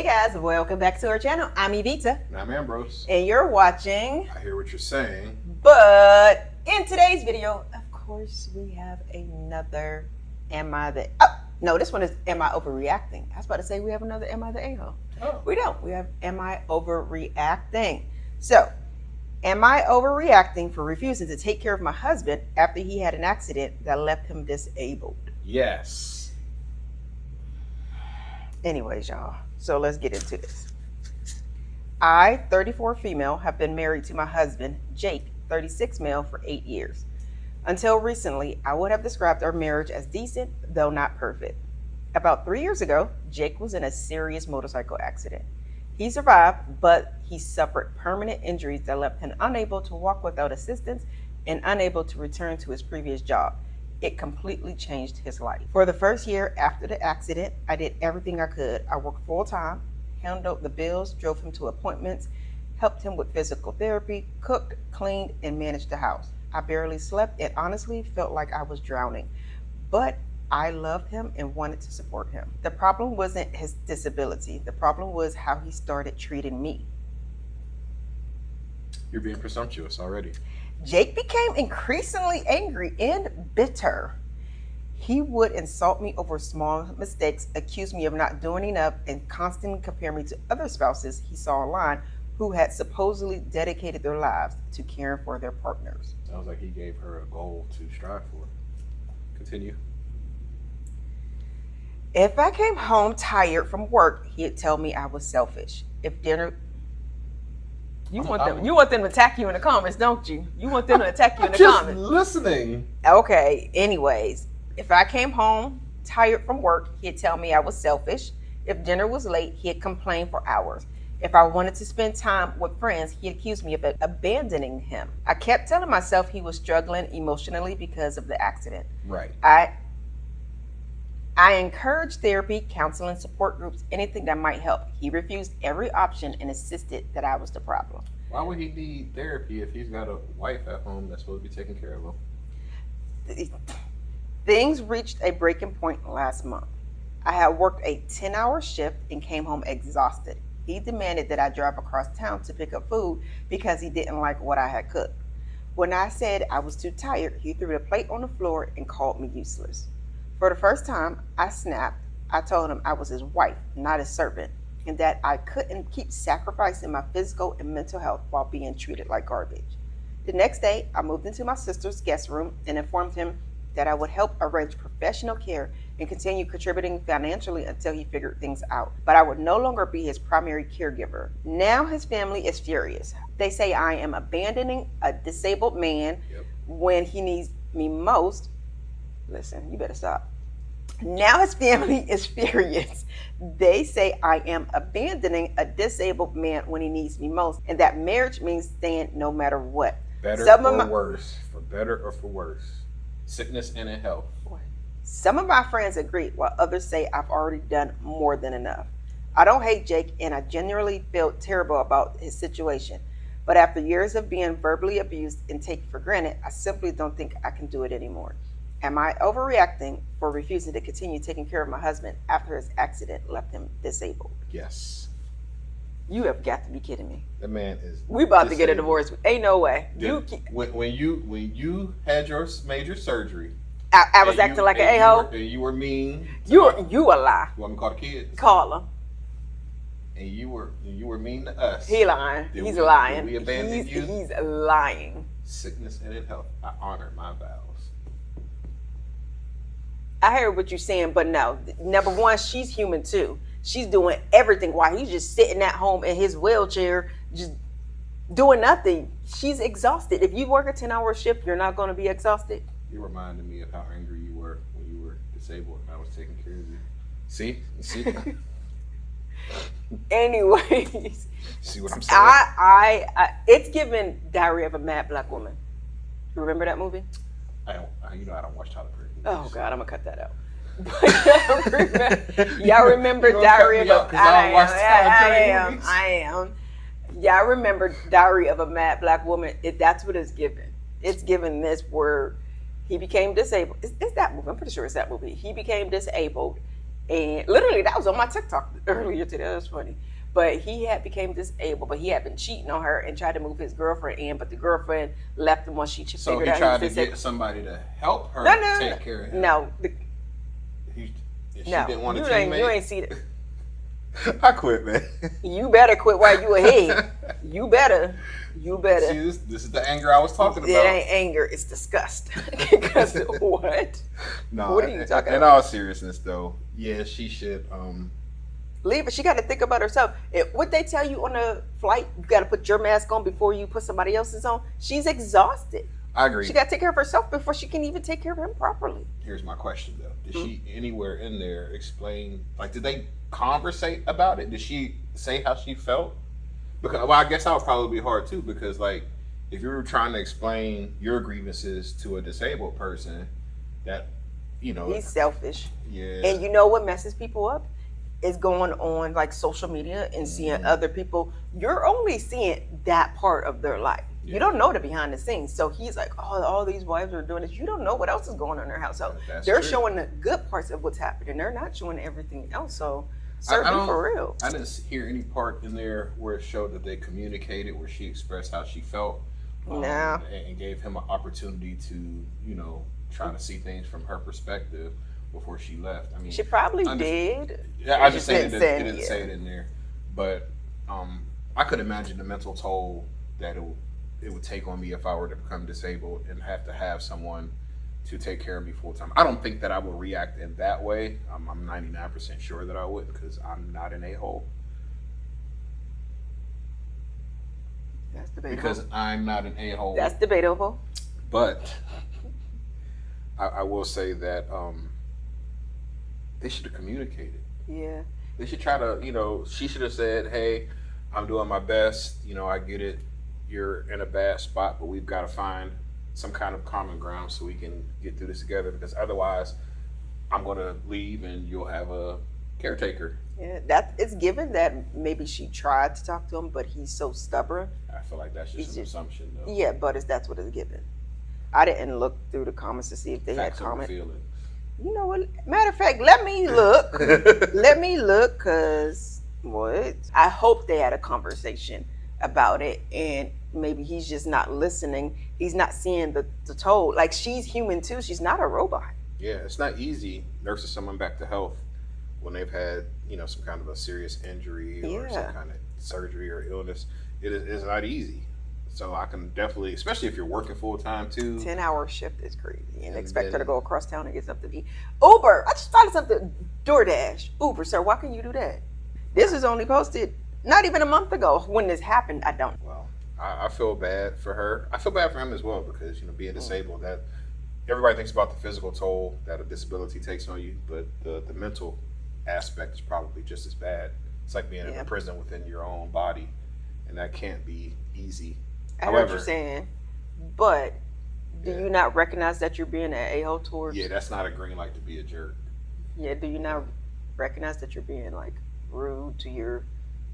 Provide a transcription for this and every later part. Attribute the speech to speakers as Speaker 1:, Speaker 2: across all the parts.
Speaker 1: Hey guys, welcome back to our channel. I'm Evita.
Speaker 2: And I'm Ambrose.
Speaker 1: And you're watching.
Speaker 2: I hear what you're saying.
Speaker 1: But in today's video, of course, we have another Am I the... Oh, no, this one is Am I Overreacting? I was about to say we have another Am I the A-hole?
Speaker 2: Oh.
Speaker 1: We don't. We have Am I Overreacting? So, am I overreacting for refusing to take care of my husband after he had an accident that left him disabled?
Speaker 2: Yes.
Speaker 1: Anyways, y'all, so let's get into this. I, 34 female, have been married to my husband, Jake, 36 male, for 8 years. Until recently, I would have described our marriage as decent, though not perfect. About 3 years ago, Jake was in a serious motorcycle accident. He survived, but he suffered permanent injuries that left him unable to walk without assistance and unable to return to his previous job. It completely changed his life. For the first year after the accident, I did everything I could. I worked full-time, handled the bills, drove him to appointments, helped him with physical therapy, cooked, cleaned, and managed the house. I barely slept and honestly felt like I was drowning. But I loved him and wanted to support him. The problem wasn't his disability. The problem was how he started treating me.
Speaker 2: You're being presumptuous already.
Speaker 1: Jake became increasingly angry and bitter. He would insult me over small mistakes, accuse me of not doing enough, and constantly compare me to other spouses he saw online who had supposedly dedicated their lives to caring for their partners.
Speaker 2: Sounds like he gave her a goal to strive for. Continue.
Speaker 1: If I came home tired from work, he'd tell me I was selfish. If dinner... You want them to attack you in the comments, don't you? You want them to attack you in the comments.
Speaker 2: Just listening.
Speaker 1: Okay, anyways. If I came home tired from work, he'd tell me I was selfish. If dinner was late, he'd complain for hours. If I wanted to spend time with friends, he'd accuse me of abandoning him. I kept telling myself he was struggling emotionally because of the accident.
Speaker 2: Right.
Speaker 1: I encouraged therapy, counseling, support groups, anything that might help. He refused every option and insisted that I was the problem.
Speaker 2: Why would he need therapy if he's got a wife at home that's supposed to be taking care of him?
Speaker 1: Things reached a breaking point last month. I had worked a 10-hour shift and came home exhausted. He demanded that I drive across town to pick up food because he didn't like what I had cooked. When I said I was too tired, he threw the plate on the floor and called me useless. For the first time, I snapped. I told him I was his wife, not his servant, and that I couldn't keep sacrificing my physical and mental health while being treated like garbage. The next day, I moved into my sister's guest room and informed him that I would help arrange professional care and continue contributing financially until he figured things out. But I would no longer be his primary caregiver. Now his family is furious. They say I am abandoning a disabled man when he needs me most. Listen, you better stop. Now his family is furious. They say I am abandoning a disabled man when he needs me most, and that marriage means staying no matter what.
Speaker 2: Better or worse. For better or for worse. Sickness and in health.
Speaker 1: Some of my friends agree, while others say I've already done more than enough. I don't hate Jake, and I genuinely feel terrible about his situation. But after years of being verbally abused and taken for granted, I simply don't think I can do it anymore. Am I overreacting for refusing to continue taking care of my husband after his accident left him disabled?
Speaker 2: Yes.
Speaker 1: You have got to be kidding me.
Speaker 2: That man is
Speaker 1: We about to get a divorce. Ain't no way.
Speaker 2: When you had your major surgery,
Speaker 1: I was acting like an a-hole.
Speaker 2: And you were mean.
Speaker 1: You a lie.
Speaker 2: You want me to call the kids?
Speaker 1: Call him.
Speaker 2: And you were mean to us.
Speaker 1: He lying. He's lying.
Speaker 2: We abandoned you.
Speaker 1: He's lying.
Speaker 2: Sickness and in health. I honor my vows.
Speaker 1: I heard what you're saying, but no. Number one, she's human too. She's doing everything while he's just sitting at home in his wheelchair, just doing nothing. She's exhausted. If you work a 10-hour shift, you're not going to be exhausted.
Speaker 2: You reminded me of how angry you were when you were disabled and I was taking care of you. See?
Speaker 1: Anyways.
Speaker 2: See what I'm saying?
Speaker 1: It's given Diary of a Mad Black Woman. You remember that movie?
Speaker 2: I don't watch Tyler Perry movies.
Speaker 1: Oh God, I'm gonna cut that out. Y'all remember Diary of a I am. Y'all remember Diary of a Mad Black Woman? That's what it's given. It's given this where he became disabled. It's that movie. I'm pretty sure it's that movie. He became disabled And literally, that was on my TikTok earlier today. That was funny. But he had became disabled, but he had been cheating on her and tried to move his girlfriend in. But the girlfriend left him once she
Speaker 2: So
Speaker 1: figured
Speaker 2: he
Speaker 1: out
Speaker 2: tried
Speaker 1: he
Speaker 2: to
Speaker 1: was
Speaker 2: get
Speaker 1: disabled.
Speaker 2: somebody to help her
Speaker 1: No,
Speaker 2: take care of him.
Speaker 1: no,
Speaker 2: She
Speaker 1: no.
Speaker 2: didn't want
Speaker 1: You
Speaker 2: to
Speaker 1: ain't, you ain't see it.
Speaker 3: I quit, man.
Speaker 1: You better quit while you ahead. You better.
Speaker 2: See, this is the anger I was talking
Speaker 1: It
Speaker 2: about.
Speaker 1: ain't anger, it's disgust. Because what?
Speaker 3: No,
Speaker 1: What are you talking
Speaker 3: in
Speaker 1: about?
Speaker 3: all seriousness, though, yeah, she should.
Speaker 1: Leave it. She got to think about herself. What they tell you on the flight, you got to put your mask on before you put somebody else's on. She's exhausted.
Speaker 3: I agree.
Speaker 1: She got to take care of herself before she can even take care of him properly.
Speaker 3: Here's my question, though: did she
Speaker 1: Mm-hmm.
Speaker 3: anywhere in there explain? Like, did they conversate about it? Did she say how she felt? Because, well, I guess that would probably be hard too. Because, like, if you were trying to explain your grievances to a disabled person, that, you know,
Speaker 1: He's selfish.
Speaker 3: yeah,
Speaker 1: And you know what messes people up? Is going on like social media and seeing other people. You're only seeing that part of their life.
Speaker 3: Yeah.
Speaker 1: You don't know the behind the scenes. So he's like, oh, all these wives are doing this. You don't know what else is going on in their household.
Speaker 3: That's
Speaker 1: They're
Speaker 3: true.
Speaker 1: showing the good parts of what's happening. They're not showing everything else. So, sir,
Speaker 3: I
Speaker 1: be
Speaker 3: don't-
Speaker 1: for real.
Speaker 3: I didn't hear any part in there where it showed that they communicated, where she expressed how she felt,
Speaker 1: Nah.
Speaker 3: and gave him an opportunity to, you know, try to see things from her perspective before she left. I mean,
Speaker 1: She probably
Speaker 3: under-
Speaker 1: did.
Speaker 3: yeah, I
Speaker 1: She
Speaker 3: just say it
Speaker 1: didn't
Speaker 3: didn't
Speaker 1: say it,
Speaker 3: say it in there, but I could imagine the mental toll that it would take on me if I were to become disabled and have to have someone to take care of me full time. I don't think that I would react in that way. I'm 99% sure that I would, because I'm not an a-hole.
Speaker 1: That's debatable.
Speaker 3: Because I'm not an a-hole.
Speaker 1: That's debatable.
Speaker 3: But I will say that they should have communicated.
Speaker 1: Yeah.
Speaker 3: They should try to, you know, she should have said, hey, I'm doing my best. You know, I get it. You're in a bad spot, but we've got to find some kind of common ground so we can get through this together, because otherwise I'm going to leave and you'll have a caretaker.
Speaker 1: Yeah. That it's given that maybe she tried to talk to him, but he's so stubborn.
Speaker 3: I feel like that's
Speaker 1: He's
Speaker 3: just an
Speaker 1: just-
Speaker 3: assumption, though.
Speaker 1: Yeah, but that's what it's given. I didn't look through the comments to see if they
Speaker 3: Facts
Speaker 1: had
Speaker 3: over
Speaker 1: comments.
Speaker 3: feelings.
Speaker 1: You know what? Matter of fact, let me look. Let me look, because what? I hope they had a conversation about it, and maybe he's just not listening. He's not seeing the toll. Like, she's human too. She's not a robot.
Speaker 3: Yeah, it's not easy nursing someone back to health when they've had, you know, some kind of a serious injury or
Speaker 1: Yeah.
Speaker 3: some kind of surgery or illness. It's not easy. So I can definitely, especially if you're working full time too.
Speaker 1: 10-hour shift is crazy, and expect her to
Speaker 3: then-
Speaker 1: go across town and get something to eat. Uber. I just found something. DoorDash. Uber, sir. Why can you do that? This was only posted not even a month ago. When this happened, I don't.
Speaker 3: Well, I feel bad for her. I feel bad for him as well, because, you know, being disabled, that everybody thinks about the physical toll that a disability takes on you, but the mental aspect is probably just as bad. It's like being in
Speaker 1: Yeah.
Speaker 3: a prison within your own body, and that can't be easy.
Speaker 1: I heard what
Speaker 3: However-
Speaker 1: you're saying, but do
Speaker 3: Yeah.
Speaker 1: you not recognize that you're being an a-hole towards?
Speaker 3: Yeah, that's not a green light to be a jerk.
Speaker 1: Yeah, do you not recognize that you're being like rude to your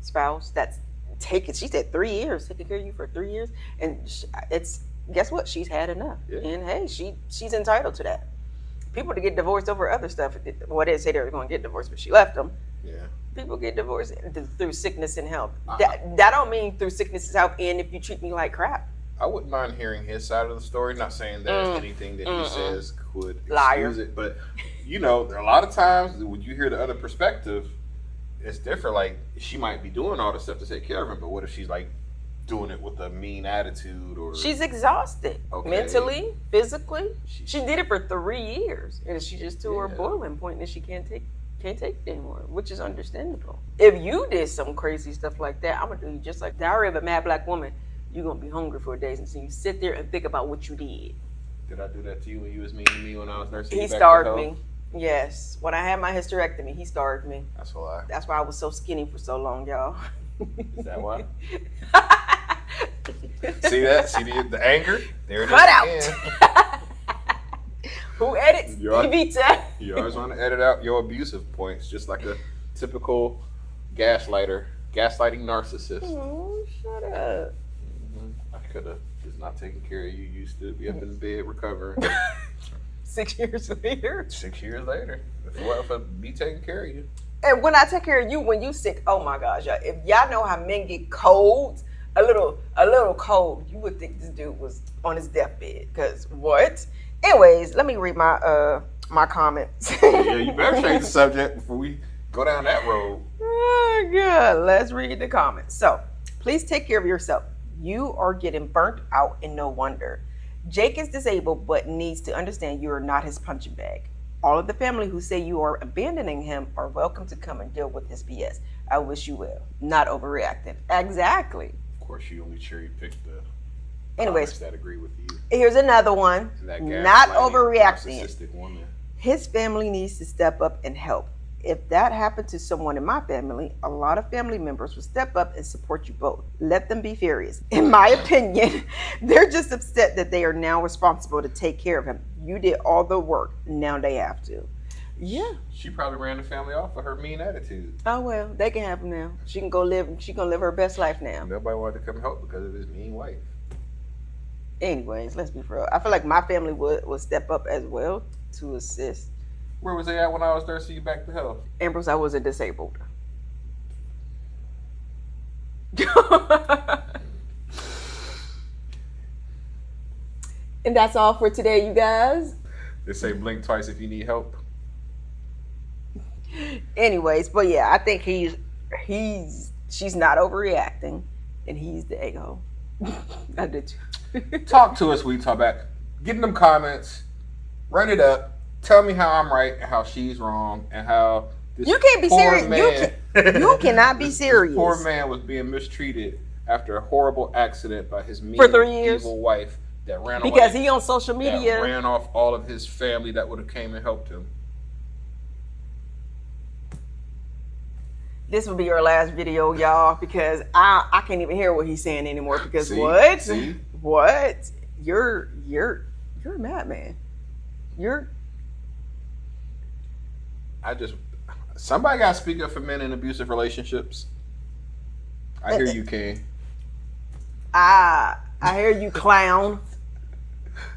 Speaker 1: spouse? That's taking. She said 3 years, taking care of you for 3 years, and it's guess what? She's had enough,
Speaker 3: Yeah.
Speaker 1: and hey, she's entitled to that. People to get divorced over other stuff. Well, they didn't say they were going to get divorced, but she left them.
Speaker 3: Yeah.
Speaker 1: People get divorced through sickness and health.
Speaker 3: Uh-huh.
Speaker 1: That don't mean through sickness and health. And if you treat me like crap,
Speaker 3: I wouldn't mind hearing his side of the story. Not saying that anything that he says could excuse
Speaker 1: Liar.
Speaker 3: it, but, you know, there are a lot of times when you hear the other perspective, it's different. Like, she might be doing all this stuff to take care of him, but what if she's like doing it with a mean attitude, or
Speaker 1: she's exhausted
Speaker 3: Okay.
Speaker 1: mentally, physically.
Speaker 3: She-
Speaker 1: She did it for 3 years, and she just to her
Speaker 3: Yeah.
Speaker 1: boiling point that she can't take it anymore, which is understandable. If you did some crazy stuff like that, I'm gonna do you just like Diary of a Mad Black Woman. You're gonna be hungry for days, and so you sit there and think about what you did.
Speaker 3: Did I do that to you when you was mean to me when I was nursing?
Speaker 1: He
Speaker 3: you back to
Speaker 1: starved
Speaker 3: health?
Speaker 1: me. Yes, when I had my hysterectomy, he starved me.
Speaker 3: That's a lie.
Speaker 1: That's why I was so skinny for so long, y'all.
Speaker 3: Is that why? See that? See the anger? There it is.
Speaker 1: Cut out.
Speaker 3: again.
Speaker 1: Who edits?
Speaker 3: You're-
Speaker 1: Evita.
Speaker 3: You always want to edit out your abusive points, just like a typical gaslighting narcissist.
Speaker 1: Oh, shut up.
Speaker 3: I could have just not taken care of you. You used to be up in bed recovering.
Speaker 1: 6 years later.
Speaker 3: 6 years later, if it wasn't for me taking care of you.
Speaker 1: And when I take care of you, when you sick, oh my gosh, y'all, if y'all know how men get colds, a little cold, you would think this dude was on his deathbed. Cause what? Anyways, let me read my my comments.
Speaker 3: Yeah, you better change the subject before we go down that road.
Speaker 1: Oh God, let's read the comments. So, please take care of yourself. You are getting burnt out, and no wonder. Jake is disabled, but needs to understand you are not his punching bag. All of the family who say you are abandoning him are welcome to come and deal with his BS. I wish you well. Not overreacting. Exactly.
Speaker 3: Of course, you only cherry picked the
Speaker 1: Anyways,
Speaker 3: comments that agree with you.
Speaker 1: here's another one.
Speaker 3: That
Speaker 1: Not
Speaker 3: gaslighting,
Speaker 1: overreacting.
Speaker 3: narcissistic woman.
Speaker 1: His family needs to step up and help. If that happened to someone in my family, a lot of family members would step up and support you both. Let them be furious. In my opinion, they're just upset that they are now responsible to take care of him. You did all the work. Now they have to. Yeah.
Speaker 3: She probably ran the family off for her mean attitude.
Speaker 1: Oh well, they can have him now. She can go live. She gonna live her best life now.
Speaker 3: Nobody wanted to come help because of his mean wife.
Speaker 1: Anyways, let's be real. I feel like my family would step up as well to assist.
Speaker 3: Where was they at when I was there? See you back to health.
Speaker 1: Ambrose, I wasn't disabled. And that's all for today, you guys.
Speaker 3: They say blink twice if you need help.
Speaker 1: Anyways, but yeah, I think she's not overreacting, and he's the a-hole. I did too.
Speaker 3: Talk to us, we talk back. Get in them comments. Run it up. Tell me how I'm right and how she's wrong and how this
Speaker 1: You can't be
Speaker 3: poor
Speaker 1: serious.
Speaker 3: man,
Speaker 1: You cannot be
Speaker 3: this
Speaker 1: serious.
Speaker 3: poor man was being mistreated after a horrible accident by his mean,
Speaker 1: For 3 years?
Speaker 3: evil wife that ran
Speaker 1: Because
Speaker 3: away.
Speaker 1: he on social
Speaker 3: That
Speaker 1: media.
Speaker 3: ran off all of his family that would have came and helped him.
Speaker 1: This will be your last video, y'all, because I can't even hear what he's saying anymore. Because
Speaker 3: See?
Speaker 1: what?
Speaker 3: See?
Speaker 1: What? You're a madman.
Speaker 3: Somebody got to speak up for men in abusive relationships. I hear you, King.
Speaker 1: I hear you, clown.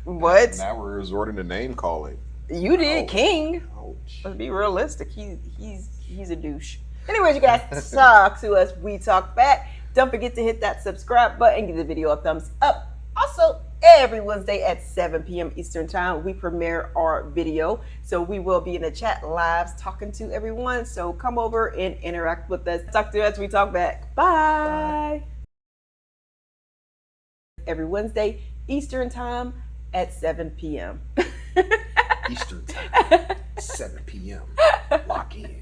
Speaker 1: What?
Speaker 3: Now we're resorting to name calling.
Speaker 1: You did,
Speaker 3: Ouch.
Speaker 1: King.
Speaker 3: Ouch.
Speaker 1: Let's be realistic. He's a douche. Anyways, you guys, talk to us. We talk back. Don't forget to hit that subscribe button. Give the video a thumbs up. Also, every Wednesday at 7 p.m. Eastern Time, we premiere our video. So we will be in the chat lives talking to everyone. So come over and interact with us. Talk to us. We talk back. Bye. Every Wednesday, Eastern Time at 7 p.m.
Speaker 3: Eastern time, 7 p.m. Lock in.